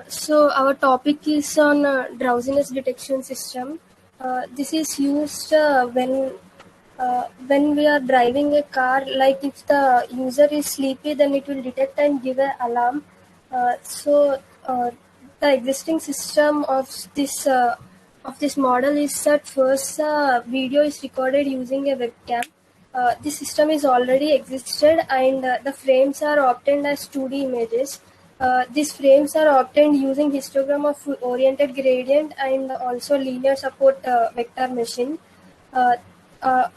So our topic is on drowsiness detection system. This is used when we are driving a car. Like if the user is sleepy, then it will detect and give an alarm. The existing system of this model is that first video is recorded using a webcam. This system is already existed and the frames are obtained as 2D images. These frames are obtained using histogram of oriented gradient and also linear support vector machine. Uh, uh,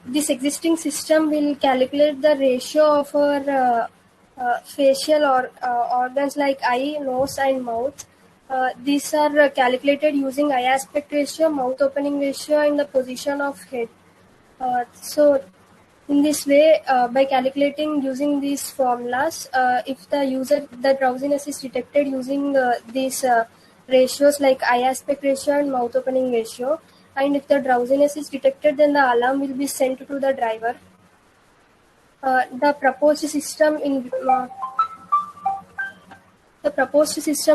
this existing system will calculate the ratio of our facial organs like eye, nose, and mouth. These are calculated using eye aspect ratio, mouth opening ratio, and the position of head. In this way, by calculating using these formulas, if the drowsiness is detected using these ratios like eye aspect ratio and mouth opening ratio, and if the drowsiness is detected, then the alarm will be sent to the driver. The proposed system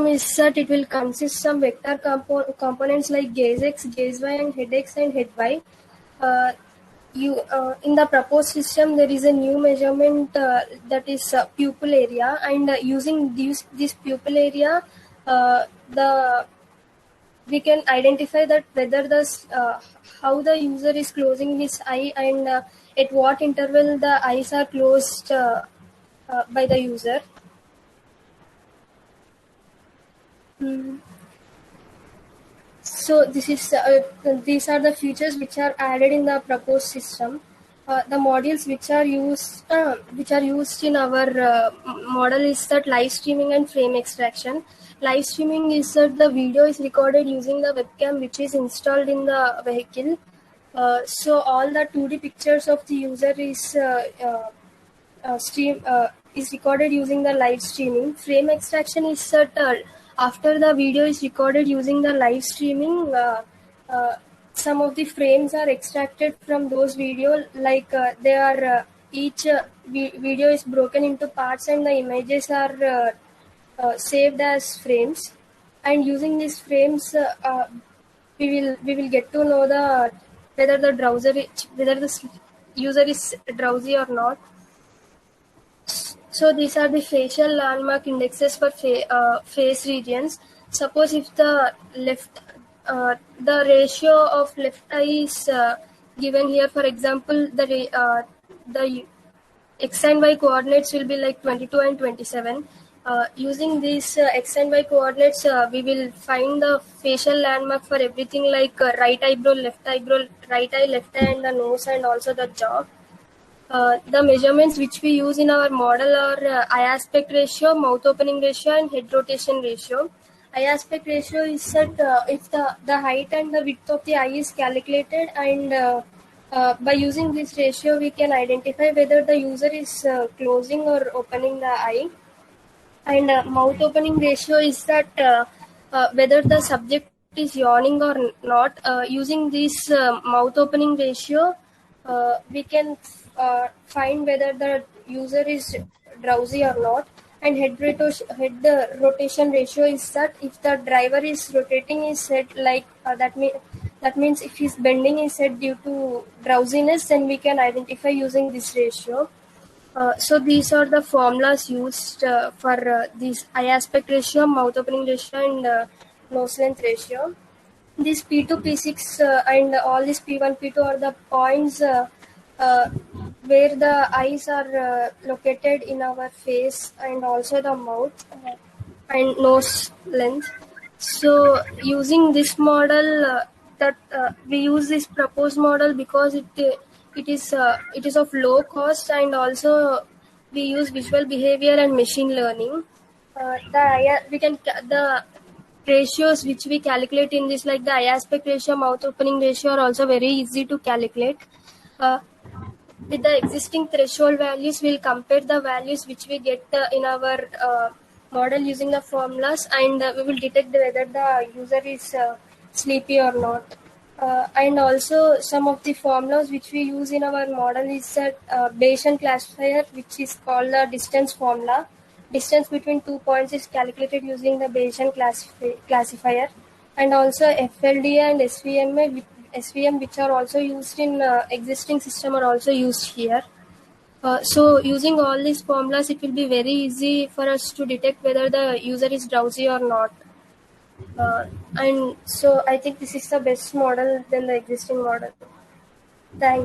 is that it will consist some vector components like gaze X, gaze Y, and head X and head Y. In the proposed system, there is a new measurement that is pupil area, and using this pupil area, the we can identify that whether how the user is closing his eye and at what interval the eyes are closed by the user. Mm. So these are the features which are added in the proposed system. The modules which are used in our model is that live streaming and frame extraction. Live streaming is that the video is recorded using the webcam which is installed in the vehicle. So all the 2D pictures of the user is recorded using the live streaming. Frame extraction is that after the video is recorded using the live streaming, some of the frames are extracted from those video. Like they are each video is broken into parts and the images are saved as frames. And using these frames, we will get to know whether whether the user is drowsy or not. So these are the facial landmark indexes for face regions. Suppose if the ratio of left eye is given here, for example, the X and Y coordinates will be like 22 and 27. Using these X and Y coordinates, we will find the facial landmark for everything like right eyebrow, right eye, left eye, and the nose, and also the jaw. The measurements which we use in our model are eye aspect ratio, mouth opening ratio, and head rotation ratio. Eye aspect ratio is that if the height and the width of the eye is calculated, and by using this ratio, we can identify whether the user is closing or opening the eye. And mouth opening ratio is that whether the subject is yawning or not. Using this mouth opening ratio, we can find whether the user is drowsy or not. And head rotation ratio is that if the driver is rotating his head like that means if he's bending his head due to drowsiness, then we can identify using this ratio. So these are the formulas used for this eye aspect ratio, mouth opening ratio, and nose length ratio. This P2, P6, and all these P1, P2 are the points uh, where the eyes are located in our face and also the mouth and nose length. So using this model, we use this proposed model because it is of low cost, and also we use visual behavior and machine learning. The ratios which we calculate in this, like the eye aspect ratio, mouth opening ratio, are also very easy to calculate. With the existing threshold values, we'll compare the values which we get in our model using the formulas, and we will detect whether the user is sleepy or not. And also some of the formulas which we use in our model is that Bayesian classifier, which is called the distance formula. distance between 2 points is calculated using the Bayesian classifier, and also FLDA and SVM, which are also used in existing system, are also used here. So using all these formulas, it will be very easy for us to detect whether the user is drowsy or not. And so I think this is the best model than the existing model. Thanks.